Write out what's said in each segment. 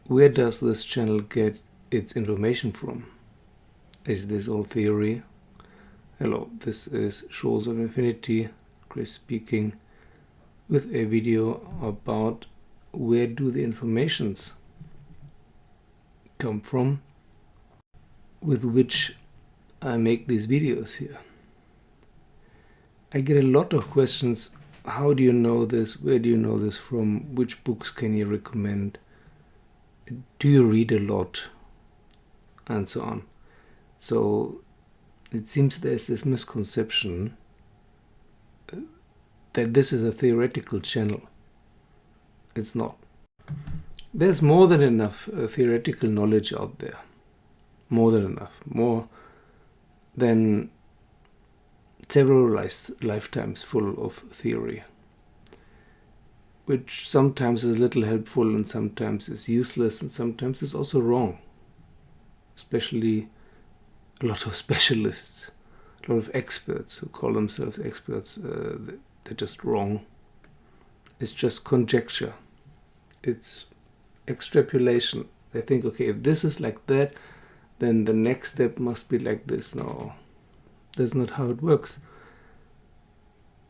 where does this channel get its information from? Is this all theory? Hello, this is Shores of Infinity, Chris speaking, with a video about where do the informations come from with which I make these videos here. I get a lot of questions. How do you know this? Where do you know this from? Which books can you recommend? Do you read a lot? And so on. So it seems there's this misconception that this is a theoretical channel. It's not. There's more than enough theoretical knowledge out there. More than enough. More than several lifetimes full of theory, which sometimes is a little helpful and sometimes is useless and sometimes is also wrong. Especially a lot of specialists, a lot of experts who call themselves experts, they're just wrong. It's just conjecture. It's extrapolation. They think, okay, if this is like that, then the next step must be like this. No, that's not how it works.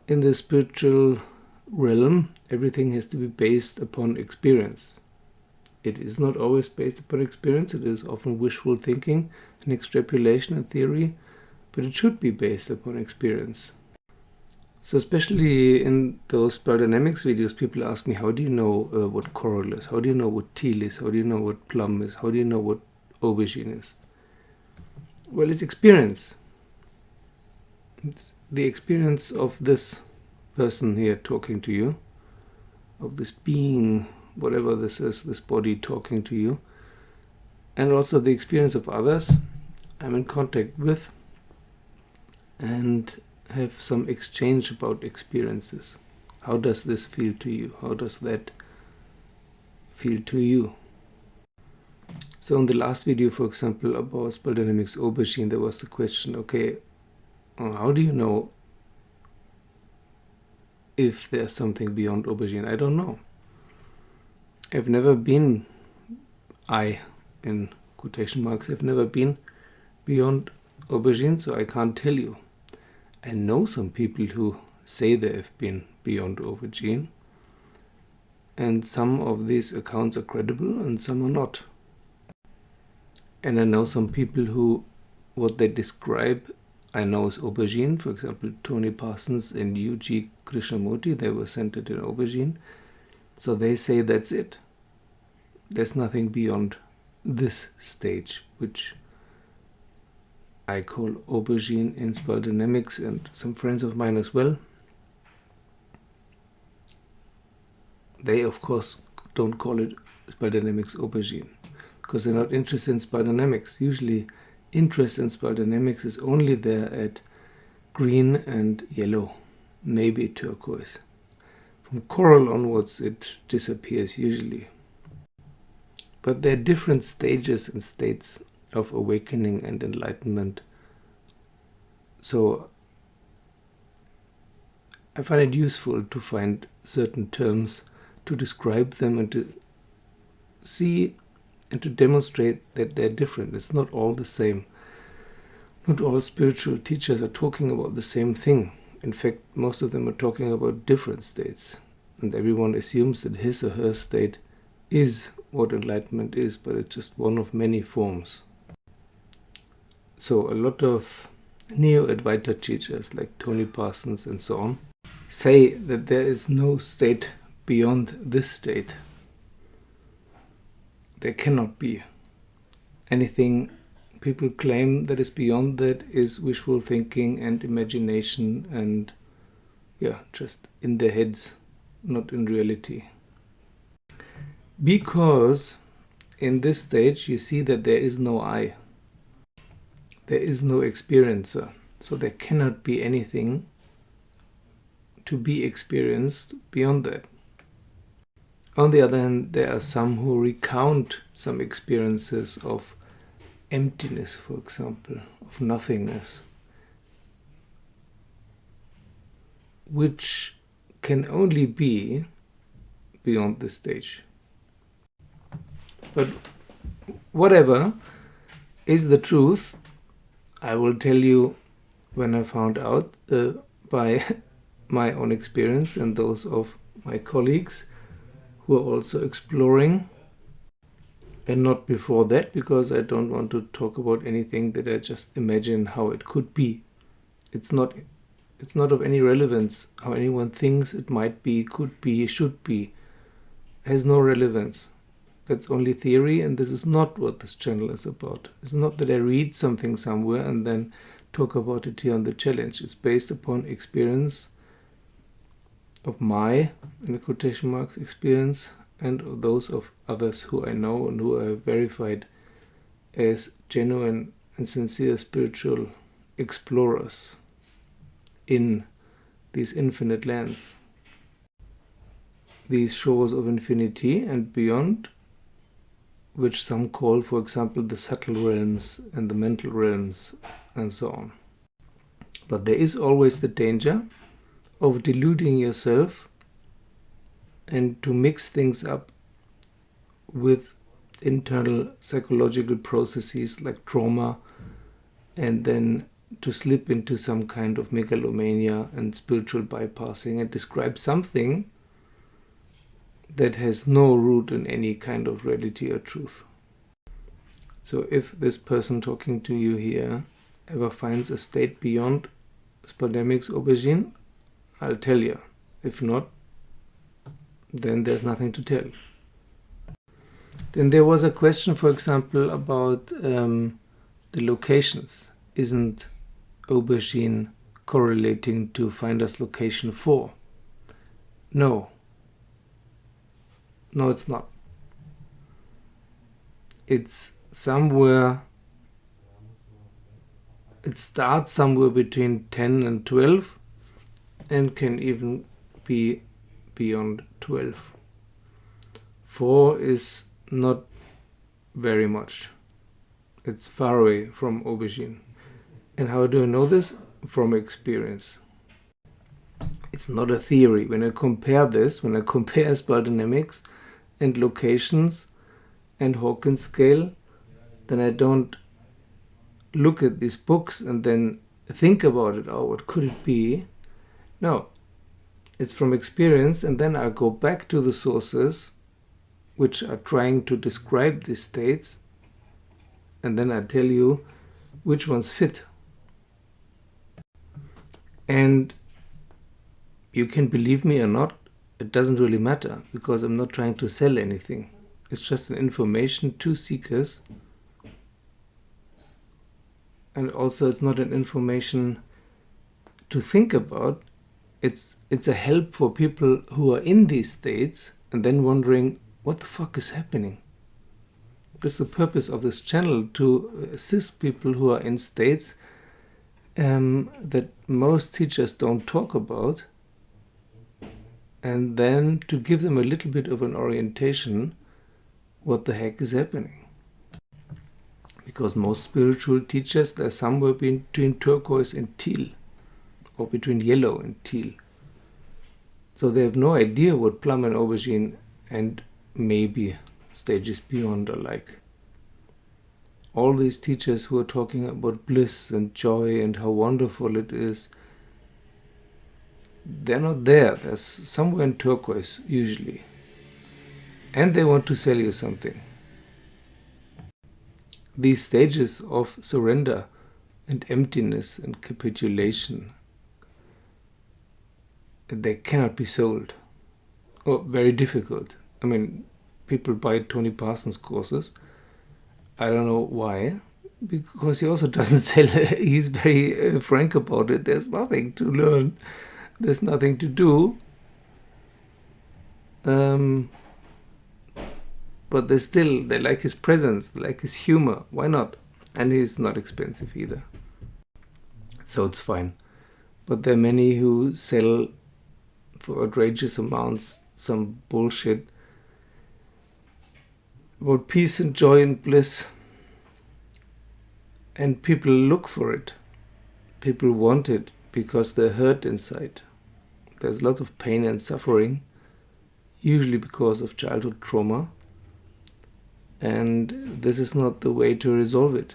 In the spiritual realm, everything has to be based upon experience. It is not always based upon experience. It is often wishful thinking and extrapolation and theory, but it should be based upon experience. So especially in those biodynamics videos, people ask me, how do you know what coral is? How do you know what teal is? How do you know what plum is? How do you know what aubergine is? Well, it's experience. It's the experience of this person here talking to you, of this being, whatever this is, this body talking to you, and also the experience of others I'm in contact with and have some exchange about experiences. How does this feel to you? How does that feel to you? So in the last video, for example, about biodynamics aubergine, there was the question, okay, how do you know if there's something beyond aubergine? I don't know. I've never been, in quotation marks, I've never been beyond aubergine, so I can't tell you. I know some people who say they have been beyond aubergine, and some of these accounts are credible and some are not. And I know some people who, what they describe, I know is aubergine. For example, Tony Parsons and U.G. Krishnamurti, they were centered in aubergine. So they say that's it. There's nothing beyond this stage, which I call aubergine in biodynamics, and some friends of mine as well. They, of course, don't call it biodynamics aubergine because they're not interested in biodynamics. Usually, interest in biodynamics is only there at green and yellow, maybe turquoise. From coral onwards, it disappears usually. But there are different stages and states of awakening and enlightenment. So I find it useful to find certain terms to describe them and to see and to demonstrate that they're different. It's not all the same. Not all spiritual teachers are talking about the same thing. In fact, most of them are talking about different states. And everyone assumes that his or her state is what enlightenment is, but it's just one of many forms. So a lot of Neo-Advaita teachers like Tony Parsons and so on say that there is no state beyond this state. There cannot be. Anything people claim that is beyond that is wishful thinking and imagination and just in their heads, not in reality. Because in this stage you see that there is no I. There is no experiencer. So there cannot be anything to be experienced beyond that. On the other hand, there are some who recount some experiences of emptiness, for example, of nothingness, which can only be beyond this stage. But whatever is the truth, I will tell you when I found out by my own experience and those of my colleagues who are also exploring, and not before that, because I don't want to talk about anything that I just imagine how it could be. It's not of any relevance how anyone thinks it might be, could be, should be. It has no relevance. That's only theory, and this is not what this channel is about. It's not that I read something somewhere and then talk about it here on the challenge. It's based upon experience of my, in quotation marks, experience, and of those of others who I know and who I have verified as genuine and sincere spiritual explorers in these infinite lands, these shores of infinity and beyond, which some call, for example, the subtle realms and the mental realms and so on. But there is always the danger of deluding yourself and to mix things up with internal psychological processes like trauma, and then to slip into some kind of megalomania and spiritual bypassing and describe something that has no root in any kind of reality or truth. So if this person talking to you here ever finds a state beyond Spademic's aubergine, I'll tell you. If not, then there's nothing to tell. Then there was a question, for example, about the locations. Isn't aubergine correlating to Finder's location 4? No. No, it's not. It's somewhere, it starts somewhere between 10 and 12 and can even be beyond 12. 4 is not very much. It's far away from aubergine. And how do I know this? From experience. It's not a theory. When I compare this, when I compare spell dynamics and locations and Hawkins scale, then I don't look at these books and then think about it. Oh, what could it be? No. It's from experience, and then I go back to the sources which are trying to describe these states, and then I tell you which ones fit. And you can believe me or not, it doesn't really matter, because I'm not trying to sell anything. It's just an information to seekers. And also it's not an information to think about. It's a help for people who are in these states and then wondering, what the fuck is happening? That's the purpose of this channel, to assist people who are in states that most teachers don't talk about, and then to give them a little bit of an orientation what the heck is happening. Because most spiritual teachers, they're somewhere between turquoise and teal, or between yellow and teal. So they have no idea what plum and aubergine and maybe stages beyond are like. All these teachers who are talking about bliss and joy and how wonderful it is, they're not there. They're somewhere in turquoise, usually. And they want to sell you something. These stages of surrender and emptiness and capitulation, they cannot be sold. Or very difficult. I mean, people buy Tony Parsons courses. I don't know why, because he also doesn't sell it. He's very frank about it. There's nothing to learn. There's nothing to do. But they like his presence, they like his humor. Why not? And he's not expensive either. So it's fine. But there are many who sell for outrageous amounts some bullshit about peace and joy and bliss. And people look for it. People want it because they're hurt inside. There's a lot of pain and suffering, usually because of childhood trauma. and this is not the way to resolve it.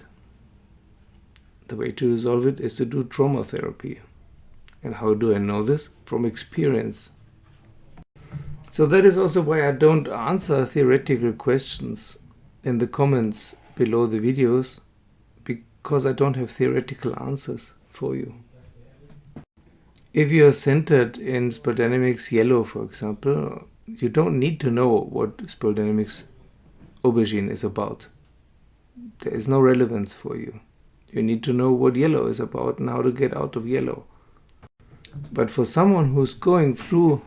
The way to resolve it is to do trauma therapy. And how do I know this? From experience. So that is also why I don't answer theoretical questions in the comments below the videos, because I don't have theoretical answers for you. If you are centered in spell dynamics yellow, for example, you don't need to know what spell dynamics aubergine is about. There is no relevance for you. You need to know what yellow is about and how to get out of yellow. But for someone who's going through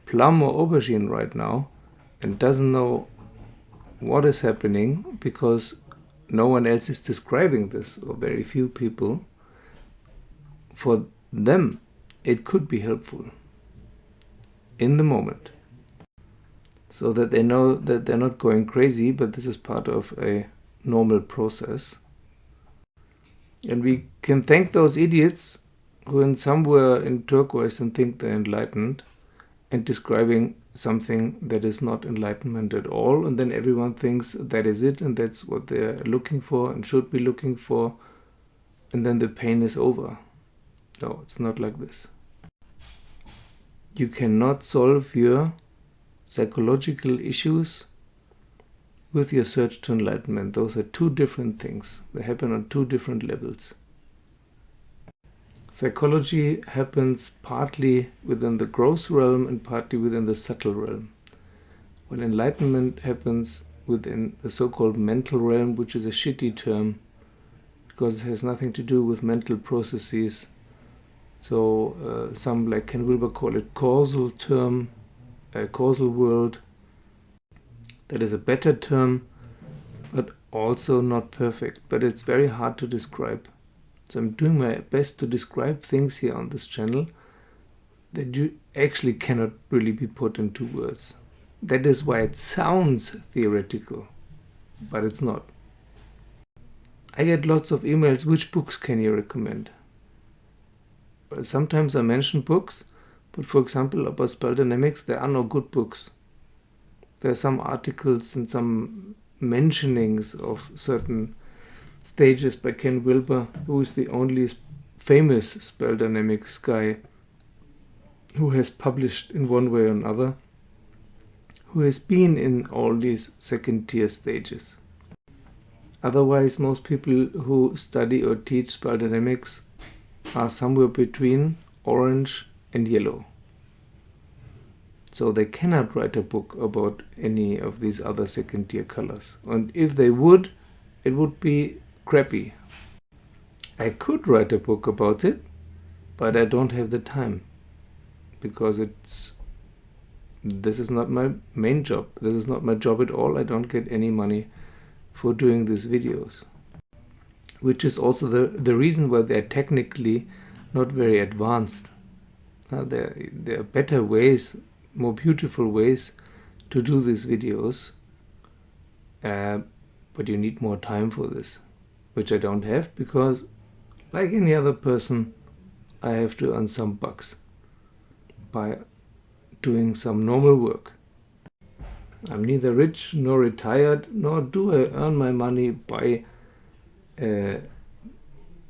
plum or aubergine right now and doesn't know what is happening because no one else is describing this, or very few people, for them it could be helpful in the moment, so that they know that they're not going crazy, but this is part of a normal process. And we can thank those idiots who in somewhere in turquoise and think they're enlightened and describing something that is not enlightenment at all, and then everyone thinks that is it and that's what they're looking for and should be looking for, and then the pain is over. No, it's not like this. You cannot solve your psychological issues with your search to enlightenment. Those are two different things. They happen on two different levels. Psychology happens partly within the gross realm and partly within the subtle realm. When enlightenment happens within the so-called mental realm, which is a shitty term because it has nothing to do with mental processes. So some, like Ken Wilber, call it causal term, causal world. That is a better term, but also not perfect. But it's very hard to describe. So I'm doing my best to describe things here on this channel that you actually cannot really be put into words. That is why it sounds theoretical, but it's not. I get lots of emails, which books can you recommend? Well, sometimes I mention books, but for example about spell dynamics, there are no good books. There are some articles and some mentionings of certain stages by Ken Wilber, who is the only famous spell dynamics guy who has published in one way or another, who has been in all these second tier stages. Otherwise, most people who study or teach spell dynamics are somewhere between orange and yellow. So they cannot write a book about any of these other second tier colors. And if they would, it would be crappy. I could write a book about it, but I don't have the time, because this is not my main job. This is not my job at all. I don't get any money for doing these videos, which is also the reason why they're technically not very advanced. There are better ways, more beautiful ways to do these videos, but you need more time for this, which I don't have, because like any other person, I have to earn some bucks by doing some normal work. I'm neither rich nor retired, nor do I earn my money by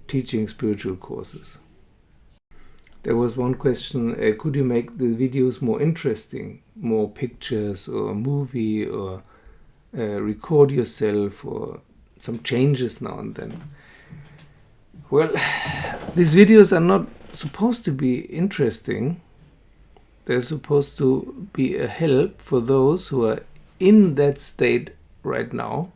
teaching spiritual courses. There was one question, could you make the videos more interesting, more pictures or a movie, or record yourself, or some changes now and then? Well, these videos are not supposed to be interesting. They're supposed to be a help for those who are in that state right now,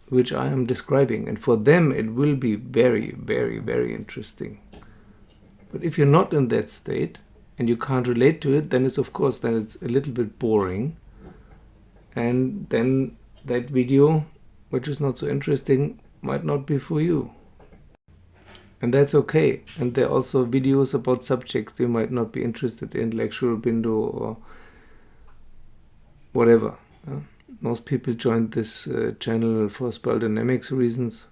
which I am describing. And for them, it will be very, very, very interesting. But if you're not in that state and you can't relate to it, then it's a little bit boring. And then that video, which is not so interesting, might not be for you. And that's okay. And there are also videos about subjects you might not be interested in, like Sri Aurobindo or whatever. Most people joined this channel for spell dynamics reasons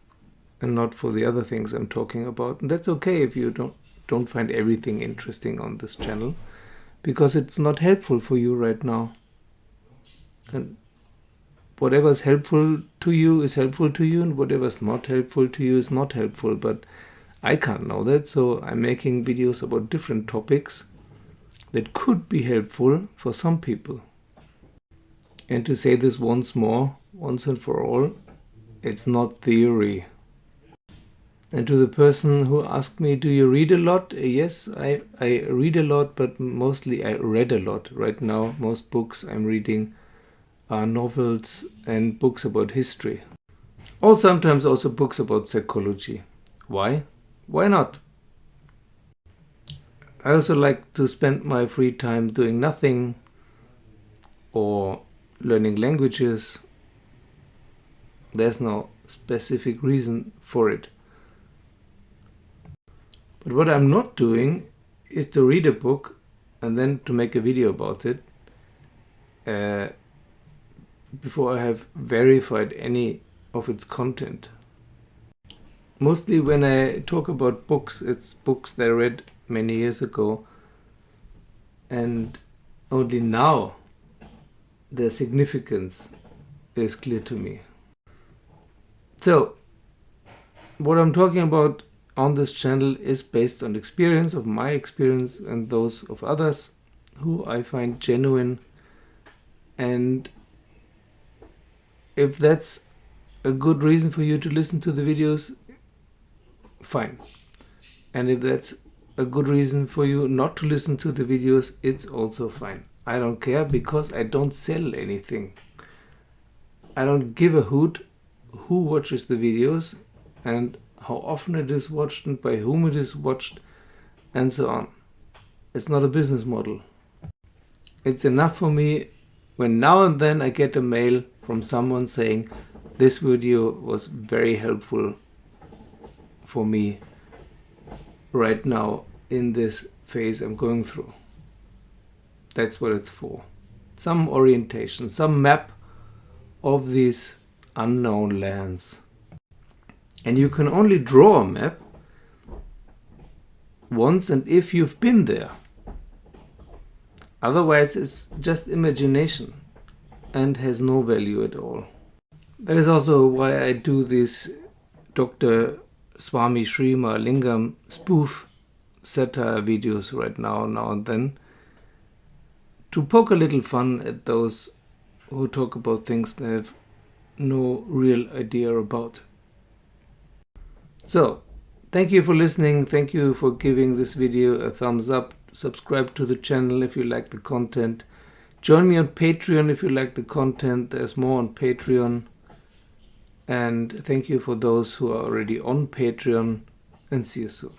and not for the other things I'm talking about. And that's okay if you don't find everything interesting on this channel, because it's not helpful for you right now. And whatever's helpful to you is helpful to you, and whatever's not helpful to you is not helpful. But I can't know that, so I'm making videos about different topics that could be helpful for some people. And to say this once more, once and for all, it's not theory. And to the person who asked me, do you read a lot? Yes, I read a lot, but mostly I read a lot. Right now, most books I'm reading are novels and books about history. Or sometimes also books about psychology. Why? Why not? I also like to spend my free time doing nothing or learning languages. There's no specific reason for it. But what I'm not doing is to read a book and then to make a video about it before I have verified any of its content. Mostly when I talk about books, it's books that I read many years ago, and only now their significance is clear to me. So, what I'm talking about on this channel is based on experience, of my experience and those of others who I find genuine. And if that's a good reason for you to listen to the videos, fine. And if that's a good reason for you not to listen to the videos, it's also fine. I don't care, because I don't sell anything. I don't give a hoot who watches the videos and how often it is watched and by whom it is watched and so on. It's not a business model. It's enough for me when now and then I get a mail from someone saying, this video was very helpful for me right now in this phase I'm going through. That's what it's for. Some orientation, some map of these unknown lands. And you can only draw a map once and if you've been there. Otherwise it's just imagination and has no value at all. That is also why I do these Dr. Swami Srima Lingam spoof satire videos right now and then, to poke a little fun at those who talk about things they have no real idea about. So, thank you for listening, thank you for giving this video a thumbs up, subscribe to the channel if you like the content, join me on Patreon if you like the content, there's more on Patreon, and thank you for those who are already on Patreon, and see you soon.